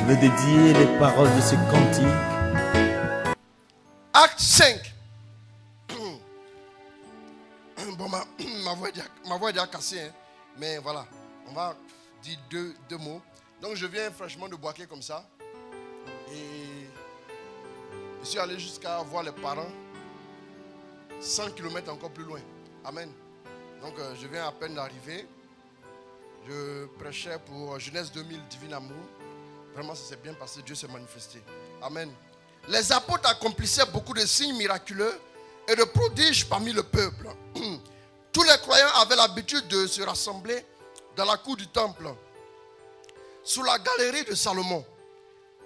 veux dédier les paroles de ce cantique. Acte 5. Bon, ma voix est déjà cassée, hein. Mais voilà, on va dire deux mots. Donc je viens fraîchement de Boaké comme ça. Et je suis allé jusqu'à voir les parents 100 km encore plus loin. Amen. Donc je viens à peine d'arriver. Je prêchais pour Jeunesse 2000 Divin Amour. Vraiment ça s'est bien passé, Dieu s'est manifesté. Amen. Les apôtres accomplissaient beaucoup de signes miraculeux et de prodiges parmi le peuple. Tous les croyants avaient l'habitude de se rassembler dans la cour du temple, sous la galerie de Salomon.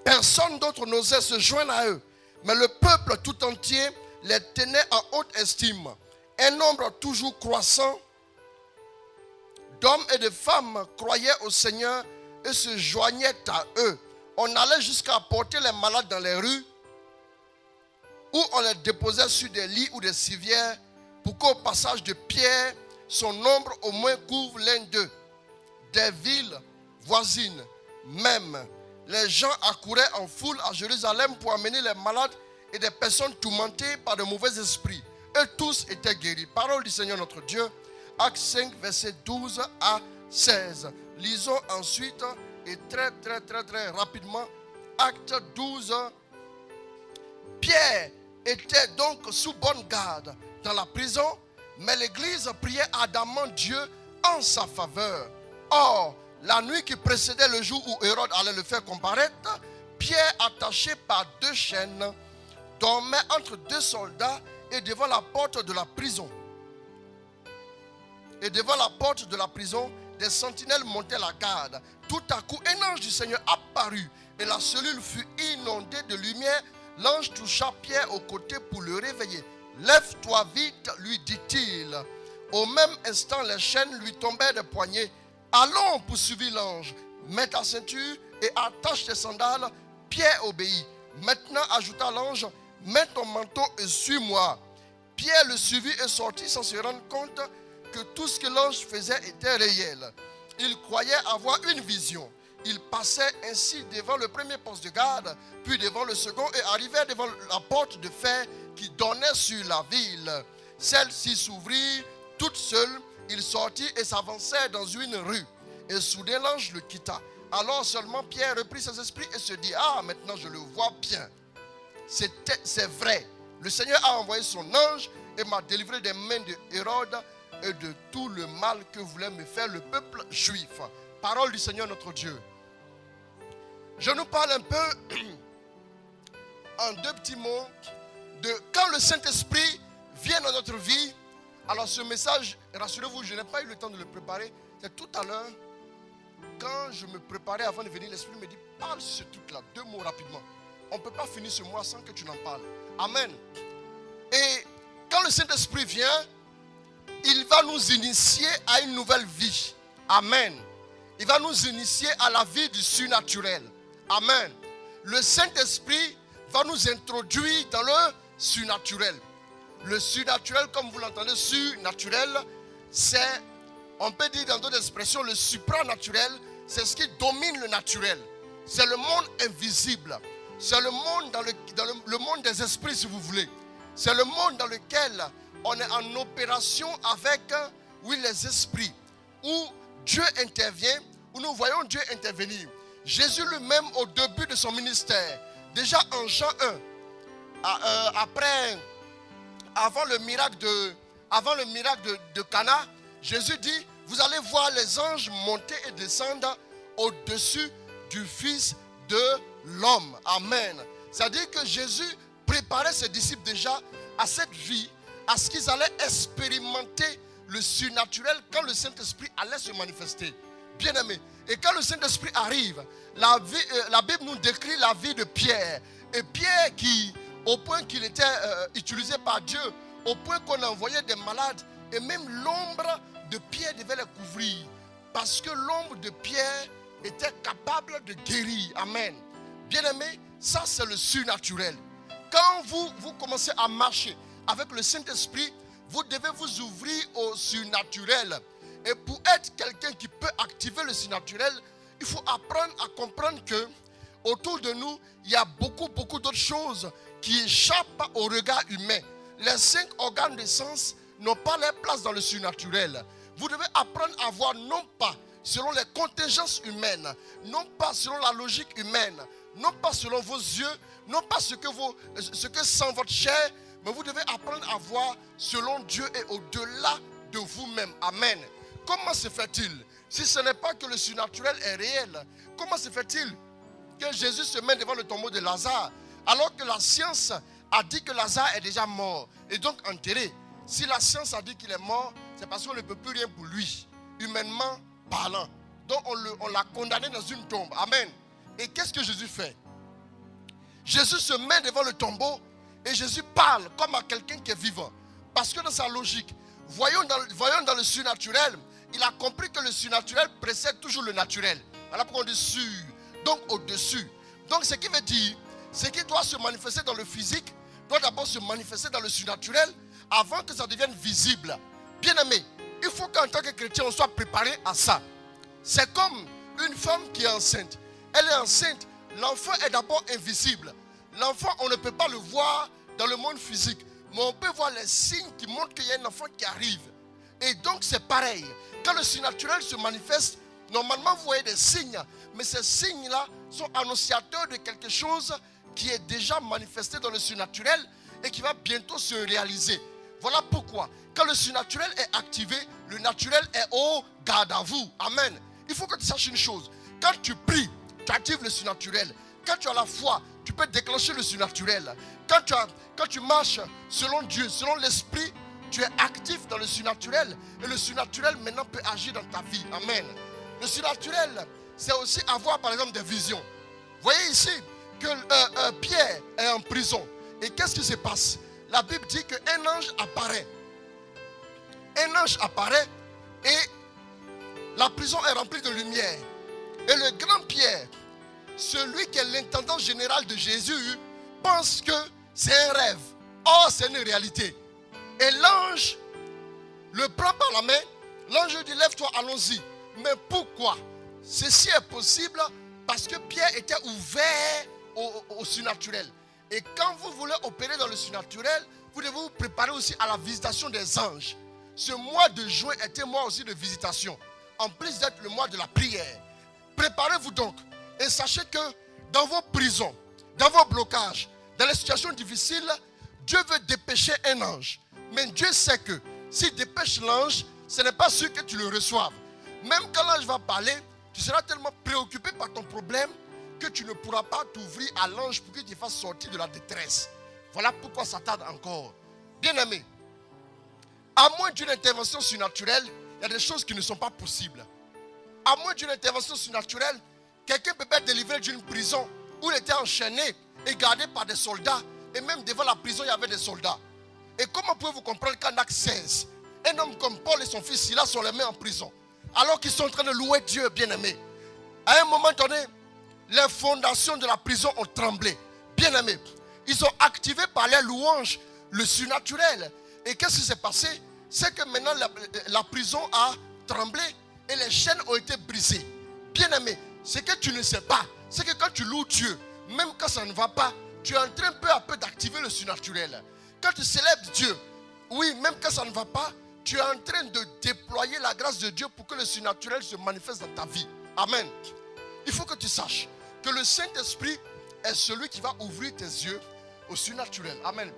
Personne d'autre n'osait se joindre à eux, mais le peuple tout entier les tenait en haute estime. Un nombre toujours croissant d'hommes et de femmes croyaient au Seigneur et se joignaient à eux. On allait jusqu'à porter les malades dans les rues, où on les déposait sur des lits ou des civières, pour qu'au passage de Pierre, son nombre au moins couvre l'un d'eux. Des villes voisines, même, les gens accouraient en foule à Jérusalem pour amener les malades et des personnes tourmentées par de mauvais esprits. Et tous étaient guéris. Parole du Seigneur notre Dieu. Acte 5, versets 12 à 16. Lisons ensuite, et très rapidement, Acte 12. Pierre était donc sous bonne garde dans la prison, mais l'église priait ardemment Dieu en sa faveur. Or, la nuit qui précédait le jour où Hérode allait le faire comparaître, Pierre, attaché par 2 chaînes, dormait entre 2 soldats et devant la porte de la prison. Et devant la porte de la prison, des sentinelles montaient la garde. Tout à coup, un ange du Seigneur apparut et la cellule fut inondée de lumière. L'ange toucha Pierre au côté pour le réveiller. « Lève-toi vite, lui dit-il. » Au même instant, les chaînes lui tombèrent des poignets. « Allons, poursuivit l'ange. Mets ta ceinture et attache tes sandales. » Pierre obéit. « Maintenant, ajouta l'ange, mets ton manteau et suis-moi. » Pierre le suivit et sortit sans se rendre compte que tout ce que l'ange faisait était réel. Il croyait avoir une vision. Il passait ainsi devant le premier poste de garde, puis devant le second et arrivait devant la porte de fer qui donnait sur la ville. Celle-ci s'ouvrit toute seule. Il sortit et s'avançait dans une rue. Et soudain l'ange le quitta. Alors seulement Pierre reprit ses esprits et se dit: ah, maintenant je le vois bien. C'est vrai. Le Seigneur a envoyé son ange et m'a délivré des mains de Hérode et de tout le mal que voulait me faire le peuple juif. Parole du Seigneur notre Dieu. Je nous parle un peu, en 2 petits mots, de quand le Saint-Esprit vient dans notre vie. Alors ce message, rassurez-vous, je n'ai pas eu le temps de le préparer. C'est tout à l'heure, quand je me préparais avant de venir, l'Esprit me dit: parle sur ce truc-là, 2 mots rapidement. On ne peut pas finir ce mois sans que tu n'en parles. Amen. Et quand le Saint-Esprit vient, il va nous initier à une nouvelle vie. Amen. Il va nous initier à la vie du surnaturel. Amen. Le Saint-Esprit va nous introduire dans le surnaturel. Le surnaturel, comme vous l'entendez, surnaturel, c'est, on peut dire dans d'autres expressions, le supranaturel, c'est ce qui domine le naturel. C'est le monde invisible. C'est le monde le monde des esprits, si vous voulez. C'est le monde dans lequel on est en opération avec, oui, les esprits, où Dieu intervient, où nous voyons Dieu intervenir. Jésus lui-même, au début de son ministère, déjà en Jean 1, avant le miracle de Cana, Jésus dit: vous allez voir les anges monter et descendre au-dessus du Fils de l'homme. Amen. C'est-à-dire que Jésus préparait ses disciples déjà à cette vie, à ce qu'ils allaient expérimenter le surnaturel quand le Saint-Esprit allait se manifester. Bien-aimé, et quand le Saint-Esprit arrive, la Bible nous décrit la vie de Pierre. Et Pierre qui, au point qu'il était utilisé par Dieu, au point qu'on envoyait des malades, et même l'ombre de Pierre devait les couvrir. Parce que l'ombre de Pierre était capable de guérir. Amen. Bien-aimé, ça c'est le surnaturel. Quand vous commencez à marcher avec le Saint-Esprit, vous devez vous ouvrir au surnaturel. Et pour être quelqu'un qui peut activer le surnaturel, il faut apprendre à comprendre que autour de nous, il y a beaucoup d'autres choses qui échappent au regard humain. Les 5 organes de sens n'ont pas leur place dans le surnaturel. Vous devez apprendre à voir non pas selon les contingences humaines, non pas selon la logique humaine, non pas selon vos yeux, non pas ce que sent votre chair, mais vous devez apprendre à voir selon Dieu et au-delà de vous-même. Amen. Comment se fait-il, si ce n'est pas que le surnaturel est réel, comment se fait-il que Jésus se met devant le tombeau de Lazare, alors que la science a dit que Lazare est déjà mort et donc enterré? Si la science a dit qu'il est mort, c'est parce qu'on ne peut plus rien pour lui, humainement parlant. Donc on l'a condamné dans une tombe. Amen. Et qu'est-ce que Jésus fait? Jésus se met devant le tombeau et Jésus parle comme à quelqu'un qui est vivant. Parce que dans sa logique, voyons dans le surnaturel, il a compris que le surnaturel précède toujours le naturel. Voilà pourquoi on dit sur, donc au-dessus. Donc ce qui veut dire, ce qui doit se manifester dans le physique, doit d'abord se manifester dans le surnaturel avant que ça devienne visible. Bien aimé, il faut qu'en tant que chrétien, on soit préparé à ça. C'est comme une femme qui est enceinte. Elle est enceinte, l'enfant est d'abord invisible. L'enfant, on ne peut pas le voir dans le monde physique, mais on peut voir les signes qui montrent qu'il y a un enfant qui arrive. Et donc c'est pareil. Quand le surnaturel se manifeste, normalement vous voyez des signes, mais ces signes-là sont annonciateurs de quelque chose qui est déjà manifesté dans le surnaturel et qui va bientôt se réaliser. Voilà pourquoi, quand le surnaturel est activé, le naturel est au garde à vous. Amen. Il faut que tu saches une chose. Quand tu pries, tu actives le surnaturel. Quand tu as la foi, tu peux déclencher le surnaturel. Quand tu marches selon Dieu, selon l'esprit, tu es actif dans le surnaturel. Et le surnaturel maintenant peut agir dans ta vie. Amen. Le surnaturel, c'est aussi avoir par exemple des visions. Voyez ici que Pierre est en prison. Et qu'est-ce qui se passe? La Bible dit qu'un ange apparaît. Un ange apparaît et la prison est remplie de lumière. Et le grand Pierre, celui qui est l'intendant général de Jésus, pense que c'est un rêve. Or, c'est une réalité. Et l'ange le prend par la main. L'ange dit, lève-toi, allons-y. Mais pourquoi? Ceci est possible parce que Pierre était ouvert au surnaturel. Et quand vous voulez opérer dans le surnaturel, vous devez vous préparer aussi à la visitation des anges. Ce mois de juin est un mois aussi de visitation, en plus d'être le mois de la prière. Préparez-vous donc et sachez que dans vos prisons, dans vos blocages, dans les situations difficiles, Dieu veut dépêcher un ange. Mais Dieu sait que s'il dépêche l'ange, ce n'est pas sûr que tu le reçoives. Même quand l'ange va parler, tu seras tellement préoccupé par ton problème que tu ne pourras pas t'ouvrir à l'ange pour qu'il te fasse sortir de la détresse. Voilà pourquoi ça tarde encore. Bien-aimé, à moins d'une intervention surnaturelle, il y a des choses qui ne sont pas possibles. À moins d'une intervention surnaturelle, quelqu'un peut être délivré d'une prison où il était enchaîné et gardé par des soldats. Et même devant la prison, il y avait des soldats. Et comment pouvez-vous comprendre qu'en Acte 16, un homme comme Paul et son fils Silas sont les mains en prison, alors qu'ils sont en train de louer Dieu, bien-aimé? À un moment donné, les fondations de la prison ont tremblé. Bien-aimé, ils ont activé par les louanges le surnaturel. Et qu'est-ce qui s'est passé? C'est que maintenant la prison a tremblé et les chaînes ont été brisées. Bien-aimé, ce que tu ne sais pas, c'est que quand tu loues Dieu, même quand ça ne va pas, tu es en train peu à peu d'activer le surnaturel. Quand tu célèbres Dieu, oui, même quand ça ne va pas, tu es en train de déployer la grâce de Dieu pour que le surnaturel se manifeste dans ta vie. Amen. Il faut que tu saches que le Saint-Esprit est celui qui va ouvrir tes yeux au surnaturel. Amen.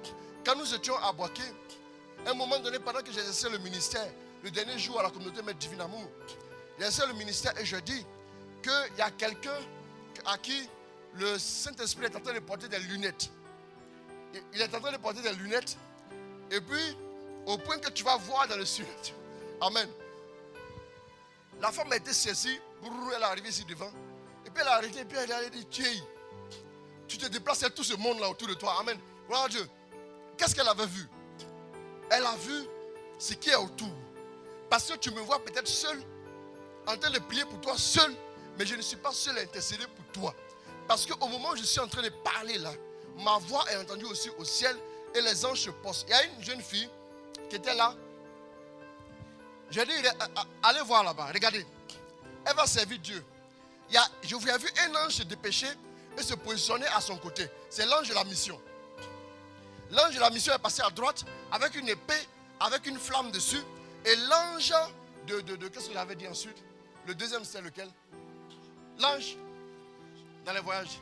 Quand nous étions à Boaké, à un moment donné, pendant que j'exerçais le ministère, le dernier jour à la communauté Maître Divin Amour, j'exerçais le ministère et je dis qu'il y a quelqu'un à qui le Saint-Esprit est en train de porter des lunettes. Il est en train de porter des lunettes et puis au point que tu vas voir dans le surnaturel. Amen. La femme a été saisie, elle est arrivée ici devant. Et puis elle a arrêté, et puis elle a dit, tu te déplaces, il y a tout ce monde là autour de toi. Amen. Voilà Dieu. Qu'est-ce qu'elle avait vu? Elle a vu ce qui est autour. Parce que tu me vois peut-être seul, en train de prier pour toi seul, mais je ne suis pas seul à intercéder pour toi. Parce qu'au moment où je suis en train de parler là, ma voix est entendue aussi au ciel et les anges se posent. Il y a une jeune fille qui était là. J'ai dit, allez voir là-bas, regardez. Elle va servir Dieu. Je vous ai vu un ange se dépêcher et se positionner à son côté. C'est l'ange de la mission. L'ange de la mission est passé à droite avec une épée, avec une flamme dessus. Et l'ange qu'est-ce qu'il avait dit ensuite? Le deuxième, c'est lequel? L'ange dans les voyages.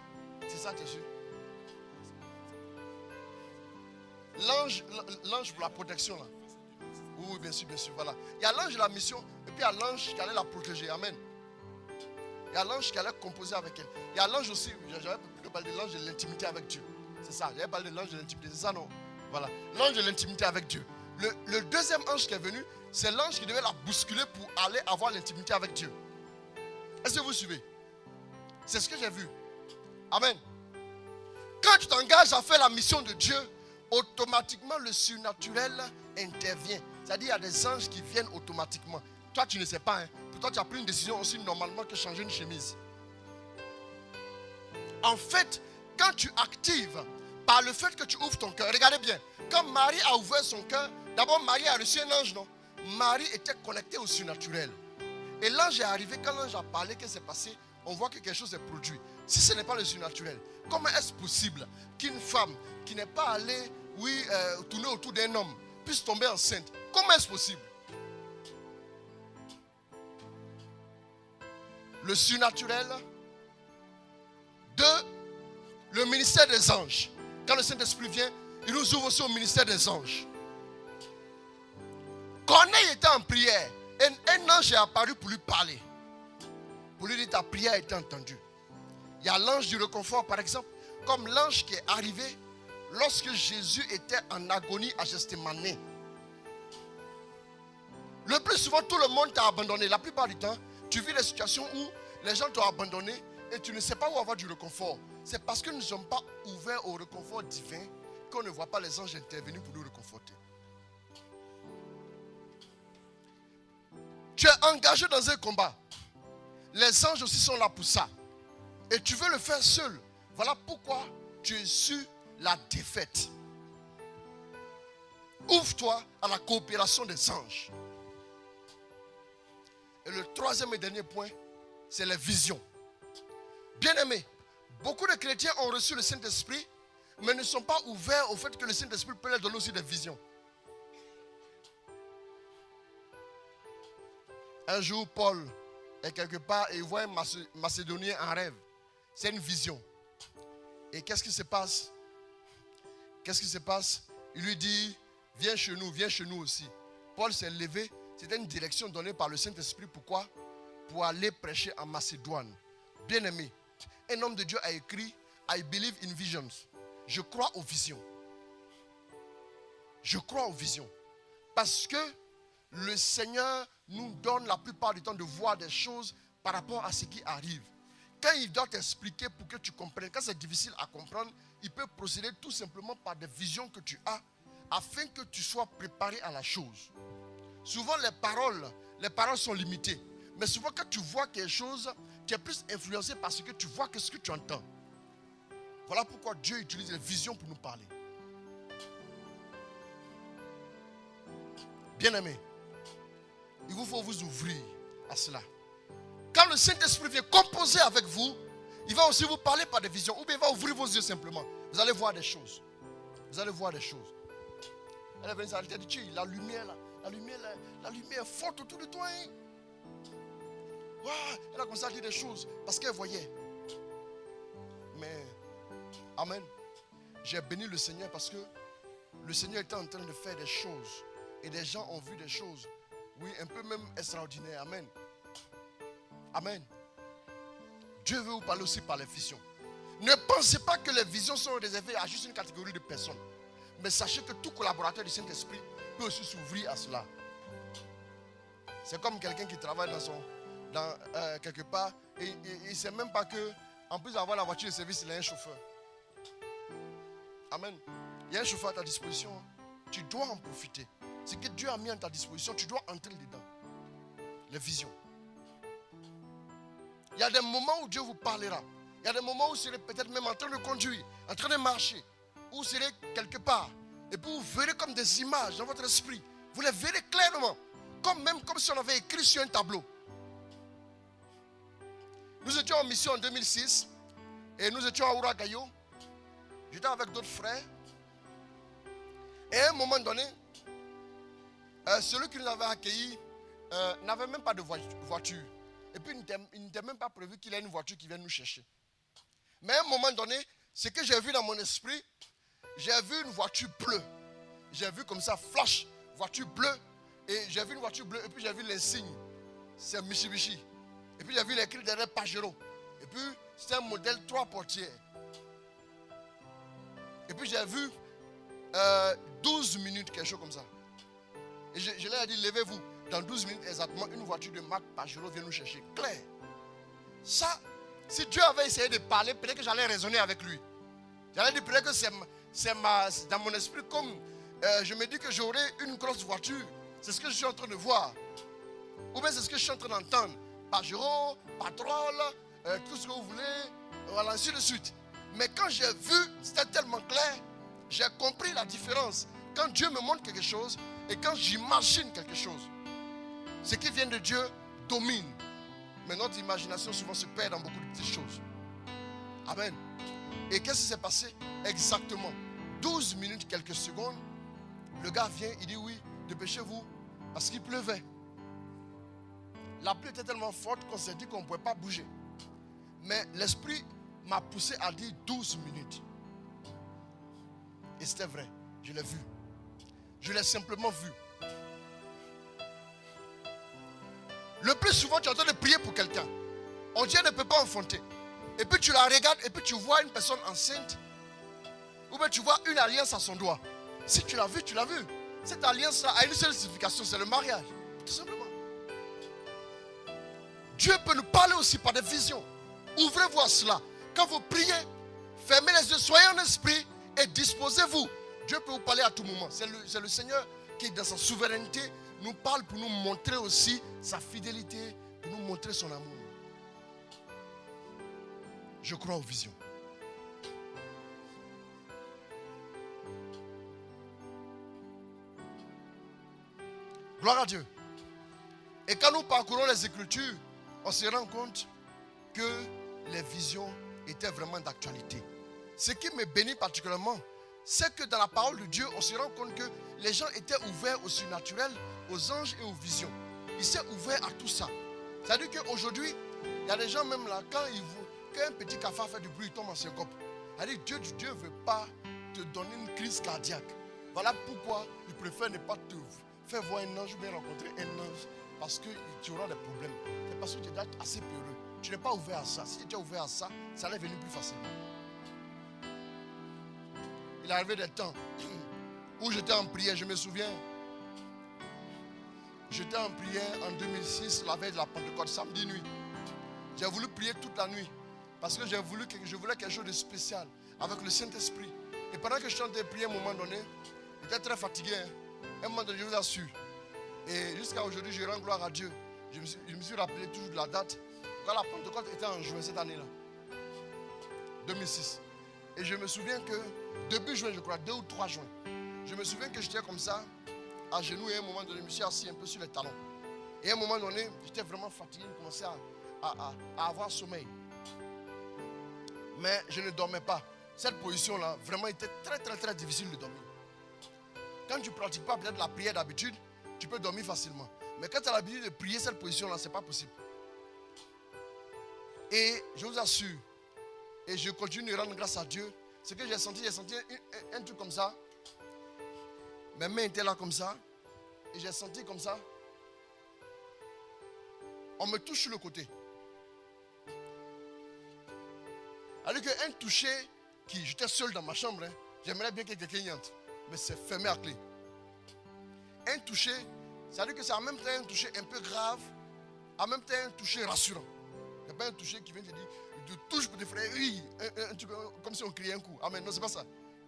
C'est ça, tu es sûr? L'ange pour la protection là. Oui, bien sûr, voilà. Il y a l'ange de la mission et puis il y a l'ange qui allait la protéger. Amen. Il y a l'ange qui allait composer avec elle. Il y a l'ange aussi, j'avais plutôt parlé de l'ange de l'intimité avec Dieu. C'est ça, j'avais parlé de l'ange de l'intimité. C'est ça, non? Voilà. L'ange de l'intimité avec Dieu. Le deuxième ange qui est venu, c'est l'ange qui devait la bousculer pour aller avoir l'intimité avec Dieu. Est-ce que vous suivez? C'est ce que j'ai vu. Amen. Quand tu t'engages à faire la mission de Dieu, automatiquement le surnaturel intervient. C'est-à-dire il y a des anges qui viennent automatiquement. Toi tu ne sais pas. Pour toi tu as pris une décision aussi normalement que changer une chemise. En fait, quand tu actives par le fait que tu ouvres ton cœur, regardez bien. Quand Marie a ouvert son cœur, d'abord Marie a reçu un ange, non? Marie était connectée au surnaturel. Et l'ange est arrivé, quand l'ange a parlé, qu'est-ce qui s'est passé? On voit que quelque chose est produit. Si ce n'est pas le surnaturel, comment est-ce possible qu'une femme qui n'est pas allée, tourner autour d'un homme, puisse tomber enceinte? Comment est-ce possible? Le surnaturel. 2, le ministère des anges. Quand le Saint-Esprit vient, il nous ouvre aussi au ministère des anges. Corneille était en prière. Un ange est apparu pour lui parler. Pour lui dire ta prière a été entendue. Il y a l'ange du réconfort par exemple. Comme l'ange qui est arrivé lorsque Jésus était en agonie à Gethsémani. Le plus souvent tout le monde t'a abandonné. La plupart du temps, tu vis des situations où les gens t'ont abandonné et tu ne sais pas où avoir du réconfort. C'est parce que nous ne sommes pas ouverts au réconfort divin qu'on ne voit pas les anges intervenir pour nous réconforter. Tu es engagé dans un combat. Les anges aussi sont là pour ça. Et tu veux le faire seul. Voilà pourquoi tu es sur la défaite. Ouvre-toi à la coopération des anges. Et le troisième et dernier point, c'est les visions. Bien-aimés, beaucoup de chrétiens ont reçu le Saint-Esprit, mais ne sont pas ouverts au fait que le Saint-Esprit peut leur donner aussi des visions. Un jour, Paul est quelque part et il voit un Macédonien en rêve. C'est une vision. Et qu'est-ce qui se passe? Il lui dit, viens chez nous aussi. Paul s'est levé. C'était une direction donnée par le Saint-Esprit. Pourquoi? Pour aller prêcher en Macédoine. Bien-aimé, un homme de Dieu a écrit, I believe in visions. Je crois aux visions. Je crois aux visions. Parce que le Seigneur nous donne la plupart du temps de voir des choses par rapport à ce qui arrive. Quand il doit t'expliquer pour que tu comprennes, quand c'est difficile à comprendre, il peut procéder tout simplement par des visions que tu as afin que tu sois préparé à la chose. Souvent les paroles sont limitées. Mais souvent quand tu vois quelque chose, tu es plus influencé par ce que tu vois que ce que tu entends. Voilà pourquoi Dieu utilise les visions pour nous parler. Bien-aimés, il vous faut vous ouvrir à cela. Quand le Saint-Esprit vient composer avec vous, il va aussi vous parler par des visions. Ou bien il va ouvrir vos yeux simplement. Vous allez voir des choses. Vous allez voir des choses. Elle est venue s'arrêter, elle a dit, la lumière là, la lumière est forte autour de toi. Hein? Wow, elle a commencé à dire des choses parce qu'elle voyait. Mais, amen. J'ai béni le Seigneur parce que le Seigneur était en train de faire des choses. Et des gens ont vu des choses. Oui, un peu même extraordinaires. Amen. Amen. Dieu veut vous parler aussi par les visions. Ne pensez pas que les visions sont réservées à juste une catégorie de personnes. Mais sachez que tout collaborateur du Saint-Esprit peut aussi s'ouvrir à cela. C'est comme quelqu'un qui travaille quelque part et il ne sait même pas que, en plus d'avoir la voiture de service, il a un chauffeur. Amen. Il y a un chauffeur à ta disposition. Tu dois en profiter. Ce que Dieu a mis à ta disposition, tu dois entrer dedans. Les visions. Il y a des moments où Dieu vous parlera. Il y a des moments où vous serez peut-être même en train de conduire, en train de marcher, où vous serez quelque part. Et puis vous verrez comme des images dans votre esprit. Vous les verrez clairement. Comme si on avait écrit sur un tableau. Nous étions en mission en 2006. Et nous étions à Ouragayo. J'étais avec d'autres frères. Et à un moment donné, celui qui nous avait accueillis n'avait même pas de voiture. Et puis il n'était même pas prévu qu'il y ait une voiture qui vienne nous chercher. Mais à un moment donné, ce que j'ai vu dans mon esprit, j'ai vu une voiture bleue. J'ai vu comme ça, flash, voiture bleue. Et j'ai vu une voiture bleue et puis j'ai vu l'insigne. C'est Mitsubishi. Et puis j'ai vu l'écrit derrière Pajero. Et puis c'était un modèle 3 portières. Et puis j'ai vu 12 minutes, quelque chose comme ça. Et je leur ai dit, levez-vous. Dans 12 minutes exactement, une voiture de marque Pajero vient nous chercher. Clair. Ça, si Dieu avait essayé de parler, peut-être que j'allais raisonner avec lui. J'allais dire peut-être que c'est dans mon esprit comme je me dis que j'aurai une grosse voiture. C'est ce que je suis en train de voir. Ou bien c'est ce que je suis en train d'entendre. Pajero, Patrol, tout ce que vous voulez, voilà, ainsi de suite. Mais quand j'ai vu, c'était tellement clair, j'ai compris la différence. Quand Dieu me montre quelque chose et quand j'imagine quelque chose, ce qui vient de Dieu domine. Mais notre imagination souvent se perd dans beaucoup de petites choses. Amen. Et qu'est-ce qui s'est passé? Exactement 12 minutes, quelques secondes, le gars vient, il dit oui, dépêchez-vous, parce qu'il pleuvait. La pluie était tellement forte qu'on s'est dit qu'on ne pouvait pas bouger. Mais l'esprit m'a poussé à dire 12 minutes. Et c'était vrai, je l'ai vu. Je l'ai simplement vu. Le plus souvent, tu es en train de prier pour quelqu'un. On dit, elle ne peut pas enfanter. Et puis tu la regardes et puis tu vois une personne enceinte. Ou bien tu vois une alliance à son doigt. Si tu l'as vu, tu l'as vu. Cette alliance-là a une seule signification, c'est le mariage. Tout simplement. Dieu peut nous parler aussi par des visions. Ouvrez-vous à cela. Quand vous priez, fermez les yeux, soyez en esprit et disposez-vous. Dieu peut vous parler à tout moment. C'est le Seigneur qui, dans sa souveraineté, nous parle pour nous montrer aussi sa fidélité, pour nous montrer son amour. Je crois aux visions. Gloire à Dieu. Et quand nous parcourons les Écritures, on se rend compte que les visions étaient vraiment d'actualité. Ce qui me bénit particulièrement, c'est que dans la parole de Dieu, on se rend compte que les gens étaient ouverts au surnaturel, aux anges et aux visions. Ils s'est ouvert à tout ça. C'est-à-dire qu'aujourd'hui, il y a des gens même là, quand un petit cafard fait du bruit, il tombe en syncope. C'est-à-dire que Dieu ne veut pas te donner une crise cardiaque. Voilà pourquoi il préfère ne pas te faire voir un ange ou bien rencontrer un ange, parce que tu auras des problèmes. C'est parce que tu es déjà assez peureux. Tu n'es pas ouvert à ça. Si tu es ouvert à ça, ça allait venir plus facilement. Il est arrivé des temps où j'étais en prière, je me souviens. J'étais en prière en 2006, la veille de la Pentecôte, samedi nuit. J'ai voulu prier toute la nuit parce que je voulais quelque chose de spécial avec le Saint-Esprit. Et pendant que je suis en train de prier, à un moment donné, j'étais très fatigué. À un moment donné, je vous assure. Et jusqu'à aujourd'hui, je rends gloire à Dieu. Je me suis rappelé toujours de la date. Quand la Pentecôte était en juin cette année-là, 2006. Et je me souviens que, début juin, je crois, 2 ou 3 juin, je me souviens que j'étais comme ça, à genoux, et à un moment donné, je me suis assis un peu sur les talons. Et à un moment donné, j'étais vraiment fatigué, je commençais à avoir sommeil. Mais je ne dormais pas. Cette position-là, vraiment, était très, très, très difficile de dormir. Quand tu ne pratiques pas peut-être la prière d'habitude, tu peux dormir facilement. Mais quand tu as l'habitude de prier cette position-là, ce n'est pas possible. Et je vous assure, et je continue de rendre grâce à Dieu, ce que j'ai senti un truc comme ça. Mes mains étaient là comme ça. Et j'ai senti comme ça. On me touche sur le côté. Alors qu'un toucher, j'étais seul dans ma chambre, hein, j'aimerais bien que quelqu'un y entre. Mais c'est fermé à clé. Un toucher, c'est-à-dire que c'est en même temps un toucher un peu grave, en même temps un toucher rassurant. Il n'y a pas un toucher qui vient te dire, tu touches pour te faire rire, comme si on criait un coup. Amen, non, c'est pas ça.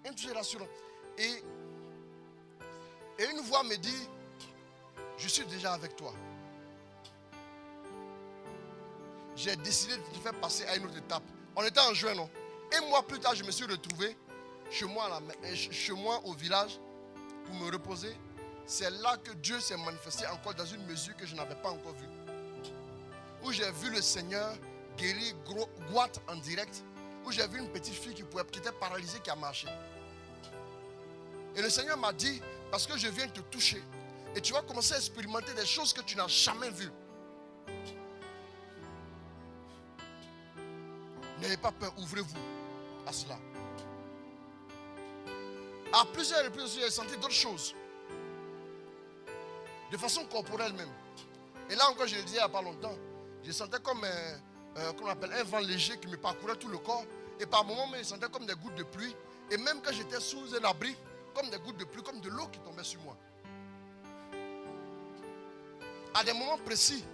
Un toucher rassurant. Et une voix me dit, je suis déjà avec toi. J'ai décidé de te faire passer à une autre étape. On était en juin, non? Un mois plus tard, je me suis retrouvé chez moi au village pour me reposer. C'est là que Dieu s'est manifesté encore dans une mesure que je n'avais pas encore vue. Où j'ai vu le Seigneur guérir Guat en direct. où j'ai vu une petite fille qui était paralysée, qui a marché. Et le Seigneur m'a dit, parce que je viens te toucher, et tu vas commencer à expérimenter des choses que tu n'as jamais vues. N'ayez pas peur, ouvrez-vous à cela. À plusieurs reprises, j'ai senti d'autres choses. De façon corporelle même. Et là encore, je le disais il n'y a pas longtemps, je sentais comme un vent léger qui me parcourait tout le corps. Et par moments, je sentais comme des gouttes de pluie. Et même quand j'étais sous un abri, comme des gouttes de pluie, comme de l'eau qui tombait sur moi. À des moments précis,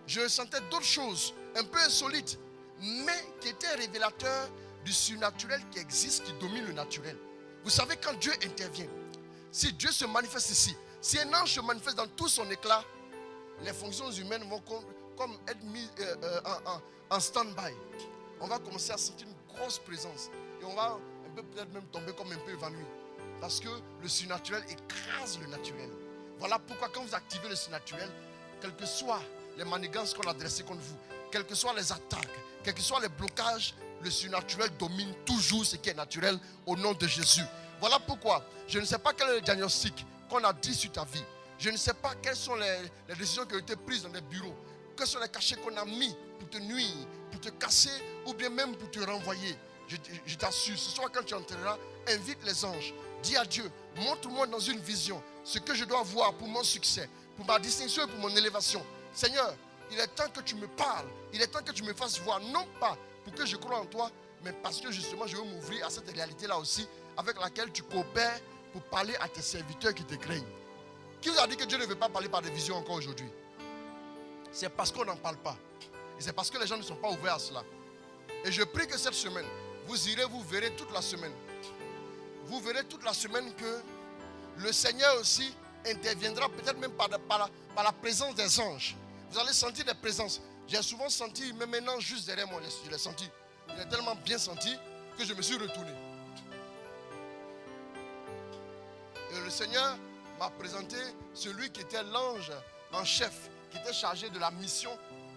je sentais d'autres choses, un peu insolites, mais qui étaient révélateurs du surnaturel qui existe, qui domine le naturel. Vous savez, quand Dieu intervient, si Dieu se manifeste ici, si un ange se manifeste dans tout son éclat, les fonctions humaines vont comme être mises en stand-by. On va commencer à sentir une grosse présence. Et on va peut-être même tomber comme un peu évanoui. Parce que le surnaturel écrase le naturel. Voilà pourquoi quand vous activez le surnaturel, quels que soient les manigances qu'on a dressées contre vous, quelles que soient les attaques, quels que soient les blocages, le surnaturel domine toujours ce qui est naturel au nom de Jésus. Voilà pourquoi je ne sais pas quel est le diagnostic qu'on a dit sur ta vie. Je ne sais pas quelles sont les décisions qui ont été prises dans les bureaux. Quels sont les cachets qu'on a mis pour te nuire, pour te casser ou bien même pour te renvoyer. Je t'assure, ce soir quand tu entreras, invite les anges. Dis à Dieu, montre-moi dans une vision ce que je dois voir pour mon succès, pour ma distinction et pour mon élévation. Seigneur, il est temps que tu me parles. Il est temps que tu me fasses voir, non pas pour que je croie en toi, mais parce que justement je veux m'ouvrir à cette réalité-là aussi, avec laquelle tu coopères pour parler à tes serviteurs qui te craignent. Qui vous a dit que Dieu ne veut pas parler par des visions encore aujourd'hui? C'est parce qu'on n'en parle pas. Et c'est parce que les gens ne sont pas ouverts à cela. Et je prie que cette semaine, vous irez, vous verrez toute la semaine. Vous verrez toute la semaine que le Seigneur aussi interviendra peut-être même par la présence des anges. Vous allez sentir des présences. J'ai souvent senti, même maintenant, juste derrière moi, je l'ai senti. Il est tellement bien senti que je me suis retourné. Et le Seigneur m'a présenté celui qui était l'ange en chef, qui était chargé de la mission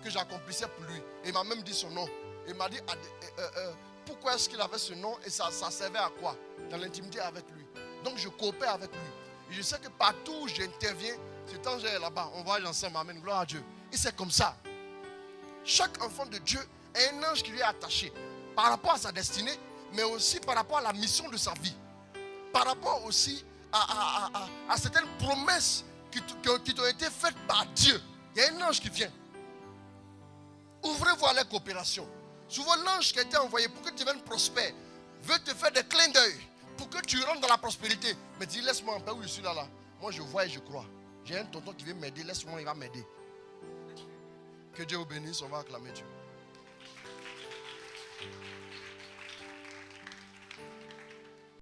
que j'accomplissais pour lui. Et il m'a même dit son nom. Il m'a dit pourquoi est-ce qu'il avait ce nom et ça servait à quoi dans l'intimité avec lui. Donc je coopère avec lui. Et je sais que partout où j'interviens, cet ange est là-bas. On voyage ensemble. Amen. Gloire à Dieu. Et c'est comme ça. Chaque enfant de Dieu a un ange qui lui est attaché par rapport à sa destinée, mais aussi par rapport à la mission de sa vie. Par rapport aussi à certaines promesses qui t'ont été faites par Dieu. Il y a un ange qui vient. Ouvrez-vous à la coopération. Souvent l'ange qui a été envoyé pour que tu deviennes prospère veut te faire des clins d'œil pour que tu rentres dans la prospérité. Mais dis, laisse-moi en paix où je suis là. Moi je vois et je crois. J'ai un tonton qui veut m'aider, laisse-moi, il va m'aider. Que Dieu vous bénisse, on va acclamer Dieu.